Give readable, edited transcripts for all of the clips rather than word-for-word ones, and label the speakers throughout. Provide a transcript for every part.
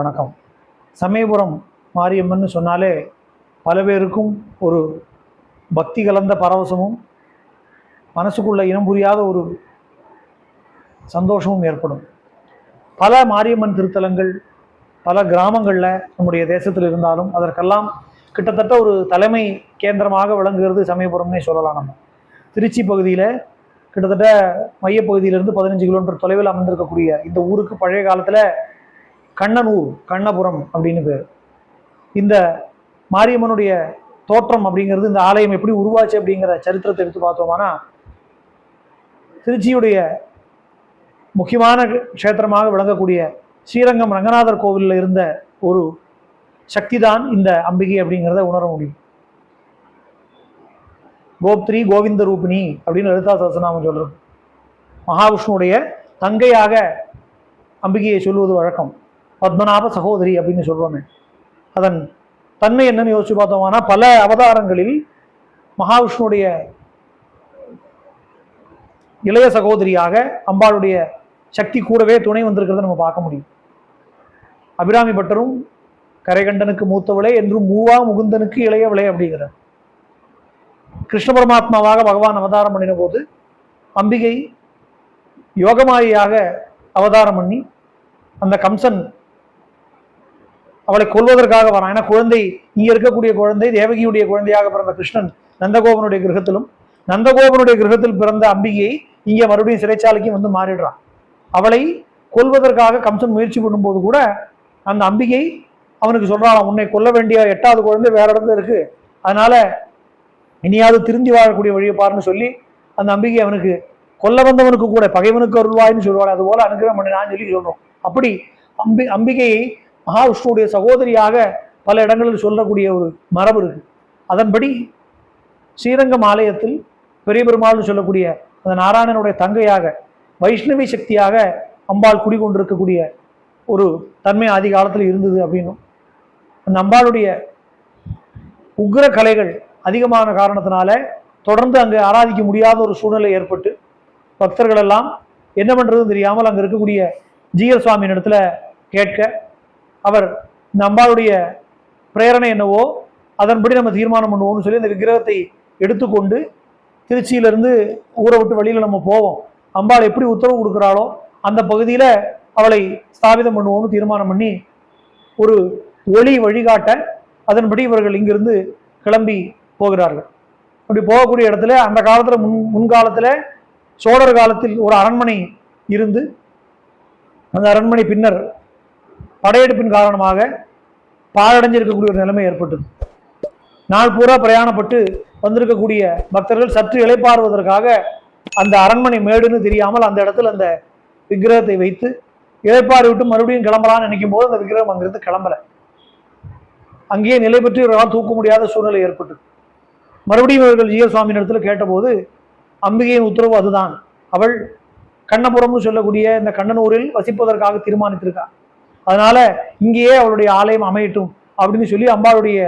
Speaker 1: வணக்கம். சமயபுரம் மாரியம்மன் சொன்னாலே பல பேருக்கும் ஒரு பக்தி கலந்த பரவசமும் மனசுக்குள்ள இனம் புரியாத ஒரு சந்தோஷமும் ஏற்படும். பல மாரியம்மன் திருத்தலங்கள் பல கிராமங்களில் நம்முடைய தேசத்தில் இருந்தாலும் அதற்கெல்லாம் கிட்டத்தட்ட ஒரு தலைமை கேந்திரமாக விளங்குகிறது சமயபுரம்னே சொல்லலாம். நம்ம திருச்சி பகுதியில் கிட்டத்தட்ட மையப்பகுதியிலிருந்து 15 கிலோமீட்டர் தொலைவில் அமைந்திருக்கக்கூடிய இந்த ஊருக்கு பழைய காலத்தில் கண்ணனூர், கண்ணபுரம் அப்படின்னு பேர். இந்த மாரியம்மனுடைய தோற்றம் அப்படிங்கிறது, இந்த ஆலயம் எப்படி உருவாச்சு அப்படிங்கிற சரித்திரத்தை எடுத்து பார்த்தோம்னா, திருச்சியுடைய முக்கியமான க்ஷேத்திரமாக விளங்கக்கூடிய ஸ்ரீரங்கம் ரங்கநாதர் கோவிலில் இருந்த ஒரு சக்தி தான் இந்த அம்பிகை அப்படிங்கிறத உணர முடியும். கோப்திரி கோவிந்த ரூபிணி அப்படின்னு லலிதா சஹஸ்ரநாமம் சொல்றது. மகாவிஷ்ணுடைய தங்கையாக அம்பிகையை சொல்லுவது வழக்கம். பத்மநாப சகோதரி அப்படின்னு சொல்லுவோமே. அதன் தன்மை என்னன்னு யோசிச்சு பார்த்தோம்னா, பல அவதாரங்களில் மகாவிஷ்ணுடைய இளைய சகோதரியாக அம்பாளுடைய சக்தி கூடவே துணை வந்திருக்கிறத நம்ம பார்க்க முடியும். அபிராமி பட்டரும் கரைகண்டனுக்கு மூத்தவளே என்றும் மூவா முகுந்தனுக்கு இளையவளே அப்படிங்கிறார். கிருஷ்ண பரமாத்மாவாக பகவான் அவதாரம் பண்ணின போது அம்பிகை யோகமாயியாக அவதாரம் பண்ணி அந்த கம்சன் அவளை கொல்வதற்காக வரான். ஏன்னா குழந்தை, இங்க இருக்கக்கூடிய குழந்தை தேவகியுடைய குழந்தையாக பிறந்த கிருஷ்ணன் நந்தகோபனுடைய கிரகத்திலும், நந்தகோபனுடைய கிரகத்தில் பிறந்த அம்பிகையை இங்கே மறுபடியும் சிறைச்சாலைக்கு வந்து மாறிடுறான். அவளை கொல்வதற்காக கம்சன் முயற்சி பண்ணும்போது கூட அந்த அம்பிகை அவனுக்கு சொல்றாளாம், உன்னை கொல்ல வேண்டிய 8வது குழந்தை வேற இடத்துல இருக்கு, அதனால இனியாவது திருந்தி வாழக்கூடிய வழியை பாருன்னு சொல்லி அந்த அம்பிகை அவனுக்கு கொல்ல வந்தவனுக்கு கூட பகைவனுக்கு அருள்வாயின்னு சொல்லுவாள். அது போல அனுகிரகம் பண்ணினான்னு சொல்லி சொல்றோம். அப்படி அம்பிகையை மகாவிஷ்ணுடைய சகோதரியாக பல இடங்களில் சொல்லக்கூடிய ஒரு மரபு இருக்கு. அதன்படி ஸ்ரீரங்கம் ஆலயத்தில் பெரிய பெருமாள்னு சொல்லக்கூடிய அந்த நாராயணனுடைய தங்கையாக வைஷ்ணவி சக்தியாக அம்பாள் குடிகொண்டிருக்கக்கூடிய ஒரு தன்மை ஆதி காலத்தில் இருந்தது அப்படின்னும், அந்த அம்பாளுடைய உக்ர கலைகள் அதிகமான காரணத்தினால தொடர்ந்து அங்கு ஆராதிக்க முடியாத ஒரு சூழ்நிலை ஏற்பட்டு பக்தர்கள் எல்லாம் என்ன பண்றதுன்னு தெரியாமல் அங்கே இருக்கக்கூடிய ஜீயர் சுவாமியின் இடத்துல கேட்க, அவர் இந்த அம்பாளுடைய பிரேரணை என்னவோ அதன்படி நம்ம தீர்மானம் பண்ணுவோம்னு சொல்லி அந்த விக்கிரகத்தை எடுத்துக்கொண்டு திருச்சியிலிருந்து ஊரை விட்டு வெளியில் நம்ம போவோம். அம்பாள் எப்படி உத்தரவு கொடுக்குறாளோ அந்த பகுதியில் அவளை ஸ்தாபிதம் பண்ணுவோம்னு தீர்மானம் பண்ணி ஒரு ஒளி வழிகாட்ட அதன்படி இவர்கள் இங்கிருந்து கிளம்பி போகிறார்கள். அப்படி போகக்கூடிய இடத்துல அந்த காலத்தில் முன்காலத்தில் சோழர் காலத்தில் ஒரு அரண்மனை இருந்து அந்த அரண்மனை பின்னர் படையெடுப்பின் காரணமாக பாழடைஞ்சிருக்கக்கூடிய ஒரு நிலைமை ஏற்பட்டது. நாள் பூரா பிரயாணப்பட்டு வந்திருக்கக்கூடிய பக்தர்கள் சற்று இளைப்பாறுவதற்காக அந்த அரண்மனை மேடுன்னு தெரியாமல் அந்த இடத்துல அந்த விக்கிரகத்தை வைத்து இளைப்பாறு விட்டு மறுபடியும் கிளம்பலான்னு நினைக்கும் போது அந்த விக்கிரகம் அங்கிருந்து கிளம்பல. அங்கேயே நிலை பெற்று இவர்களால் தூக்க முடியாத சூழ்நிலை ஏற்பட்டு மறுபடியும் இவர்கள் ஜீயர் சுவாமியின் இடத்துல கேட்டபோது அம்பிகையின் உத்தரவு அதுதான். அவள் கண்ணபுரம்னு சொல்லக்கூடிய இந்த கண்ணனூரில் வசிப்பதற்காக தீர்மானித்திருக்கா, அதனால இங்கேயே அவளுடைய ஆலயம் அமையட்டும் அப்படின்னு சொல்லி அம்பாளுடைய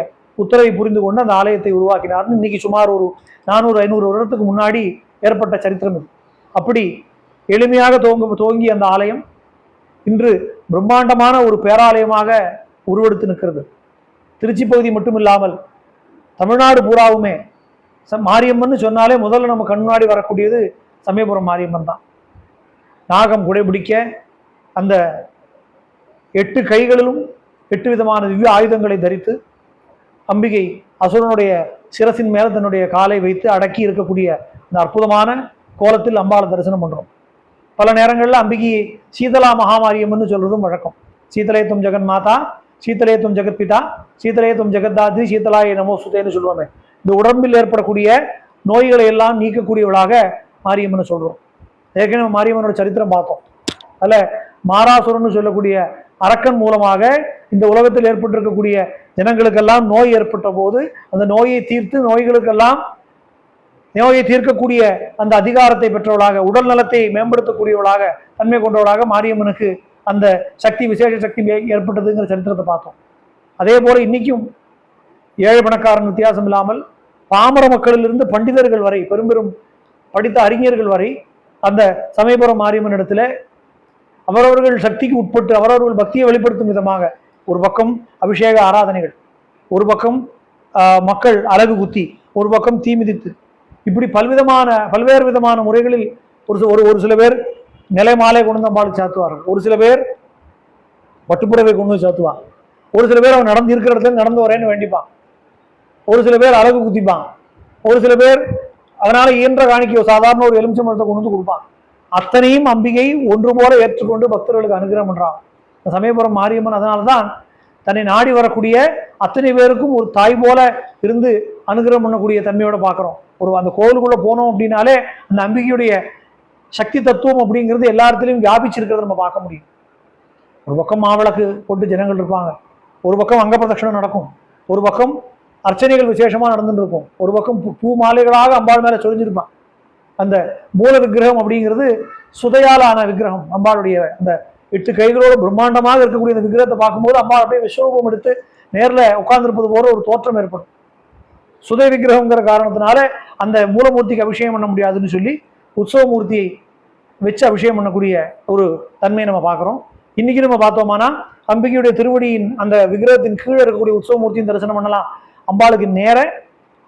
Speaker 1: உத்தரவை புரிந்து கொண்டு அந்த ஆலயத்தை உருவாக்கினார்னு இன்னைக்கு சுமார் ஒரு 400-500 வருடத்துக்கு முன்னாடி ஏற்பட்ட சரித்திரம் இது. அப்படி எளிமையாக துவங்கி அந்த ஆலயம் இன்று பிரம்மாண்டமான ஒரு பேராலயமாக உருவெடுத்து நிற்கிறது. திருச்சி பகுதி மட்டும் இல்லாமல் தமிழ்நாடு பூராவுமே மாரியம்மன் சொன்னாலே முதல்ல நம்ம கண்முன்னாடி வரக்கூடியது சமயபுரம் மாரியம்மன் தான். நாகம் குடைபிடிக்க அந்த 8 கைகளிலும் 8 விதமான திவ்ய ஆயுதங்களை தரித்து அம்பிகை அசுரனுடைய சிரசின் மேல தன்னுடைய காலை வைத்து அடக்கி இருக்கக்கூடிய அந்த அற்புதமான கோலத்தில் அம்பாளை தரிசனம் பண்றோம். பல நேரங்களில் அம்பிகையை சீதலா மகாமாரியம்மன் சொல்றதும் வழக்கம். சீதலேத்தும் ஜெகன் மாதா, சீதலேத்தும் ஜெகத் பிதா, சீதலேத்தும் ஜெகத்தாத்ரி, சீதலாய நமோ சுதேன்னு சொல்லுவாங்க. இந்த உடம்பில் ஏற்படக்கூடிய நோய்களை எல்லாம் நீக்கக்கூடியவளாக மாரியம்மன் சொல்றோம். ஏற்கனவே மாரியம்மனோட சரித்திரம் பார்த்தோம். அதில் மாராசுரன்னு சொல்லக்கூடிய அரக்கன் மூலமாக இந்த உலகத்தில் ஏற்பட்டிருக்கக்கூடிய ஜனங்களுக்கெல்லாம் நோய் ஏற்பட்ட போது அந்த நோயை தீர்த்து நோயை தீர்க்கக்கூடிய அந்த அதிகாரத்தை பெற்றவளாக, உடல் நலத்தை மேம்படுத்தக்கூடியவளாக, தன்மை கொண்டவளாக மாரியம்மனுக்கு அந்த சக்தி, விசேஷ சக்தி ஏற்பட்டதுங்கிற சரித்திரத்தை பார்த்தோம். அதே போல இன்னைக்கும் ஏழை பணக்காரன் வித்தியாசம் இல்லாமல் பாமர மக்களிலிருந்து பண்டிதர்கள் வரை, பெரும் படித்த அறிஞர்கள் வரை அந்த சமயபுரம் மாரியம்மன் இடத்துல அவரவர்கள் சக்திக்கு உட்பட்டு அவரவர்கள் பக்தியை வெளிப்படுத்தும் விதமாக ஒரு பக்கம் அபிஷேக ஆராதனைகள், ஒரு பக்கம் மக்கள் அழகு குத்தி, ஒரு பக்கம் தீ மிதித்து, இப்படி பல்வேறு விதமான முறைகளில் ஒரு சில பேர் நிலை மாலை கொண்டு வந்து அம்பாளுக்கு சாத்துவார்கள், ஒரு சில பேர் பட்டுப்புடவை கொண்டு வந்து சாத்துவான், ஒரு சில பேர் அவன் நடந்து இருக்கிற இடத்துல நடந்து வரேன்னு வேண்டிப்பான், ஒரு சில பேர் அழகு குத்திப்பான், ஒரு சில பேர் அதனால இயன்ற காணிக்கையோ சாதாரண ஒரு எலுமிச்சம்பழத்தை கொண்டு வந்து கொடுப்பான். அத்தனையும் அம்பிகை ஒன்று போல ஏற்றுக்கொண்டு பக்தர்களுக்கு அனுகிரகம் பண்றான். சமயபுரம் மாரியம்மன் அதனால்தான் தன்னை நாடி வரக்கூடிய அத்தனை பேருக்கும் ஒரு தாய் போல இருந்து அனுகிரகம் பண்ணக்கூடிய தன்மையோட பார்க்குறோம். அந்த கோவிலுக்குள்ள போனோம் அப்படின்னாலே அந்த அம்பிகையுடைய சக்தி தத்துவம் அப்படிங்கிறது எல்லா இடத்துலையும் வியாபிச்சிருக்கிறத நம்ம பார்க்க முடியும். ஒரு பக்கம் மாவிளக்கு போட்டு ஜனங்கள் இருப்பாங்க, ஒரு பக்கம் அங்க பிரதட்சணம் நடக்கும், ஒரு பக்கம் அர்ச்சனைகள் விசேஷமா நடந்துட்டு இருக்கும், ஒரு பக்கம் பூ மாலைகளாக அம்பாள் மேல சொரிஞ்சிருப்பான். அந்த மூல விக்கிரகம் அப்படிங்கிறது சுதையாலான விக்கிரகம். அம்பாளுடைய அந்த 8 கைகளோடு பிரம்மாண்டமாக இருக்கக்கூடிய அந்த விக்கிரகத்தை பார்க்கும்போது அம்பாள் அப்படியே விஸ்வரூபம் எடுத்து நேரில் உட்கார்ந்துருப்பது போல ஒரு தோற்றம் ஏற்படும். சுதை விக்கிரகங்கிற காரணத்தினால அந்த மூலமூர்த்திக்கு அபிஷேகம் பண்ண முடியாதுன்னு சொல்லி உற்சவமூர்த்தியை வச்சு அபிஷேகம் பண்ணக்கூடிய ஒரு தன்மையை நம்ம பார்க்குறோம். இன்னைக்கு நம்ம பார்த்தோம்னா அம்பிகையுடைய திருவடியின் அந்த விக்கிரகத்தின் கீழே இருக்கக்கூடிய உற்சவமூர்த்தியின் தரிசனம் பண்ணலாம். அம்பாளுக்கு நேர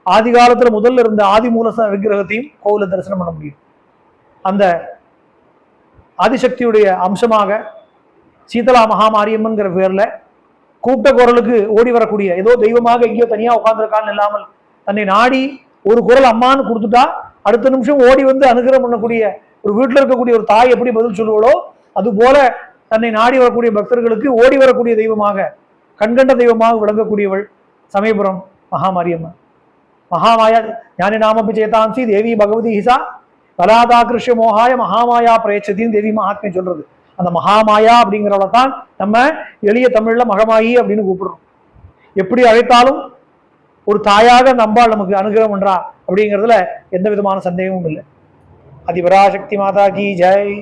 Speaker 1: ஆதி காலத்துல முதல்ல இருந்த ஆதி மூலச விக்கிரகத்தையும் கோவில தரிசனம் பண்ண முடியும். அந்த ஆதிசக்தியுடைய அம்சமாக சீதலா மகாமாரியம்மன்கிற பேர்ல கூப்பிட்ட குரலுக்கு ஓடி வரக்கூடிய, ஏதோ தெய்வமாக எங்கேயோ தனியா உட்கார்ந்துருக்கான்னு இல்லாமல் தன்னை நாடி ஒரு குரல் அம்மான்னு கொடுத்துட்டா அடுத்த நிமிஷம் ஓடி வந்து அனுகிரகம் பண்ணக்கூடிய ஒரு வீட்டில் இருக்கக்கூடிய ஒரு தாய் எப்படி பதில் சொல்லுவளோ அது போல தன்னை நாடி வரக்கூடிய பக்தர்களுக்கு ஓடி வரக்கூடிய தெய்வமாக, கண்கண்ட தெய்வமாக விளங்கக்கூடியவள் சமயபுரம் மகாமாரியம்மன். மகாமாயா ஞானி நாமபி சேதாம்சி தேவி பகவதி ஹிசா கலாதாகிருஷ்ய மோகாய மகாமாயா பிரயச்சதின்னு தேவி மகாத்மியம் சொல்றது. அந்த மகாமாயா அப்படிங்கிறவளை தான் நம்ம எளிய தமிழ்ல மகமாயி அப்படின்னு கூப்பிடுறோம். எப்படி அழைத்தாலும் ஒரு தாயாக அந்த அம்பாள் நமக்கு அனுகிரகம் பண்றா அப்படிங்கிறதுல எந்த விதமான சந்தேகமும் இல்லை. அதிபராசக்தி மாதா கி ஜெய்.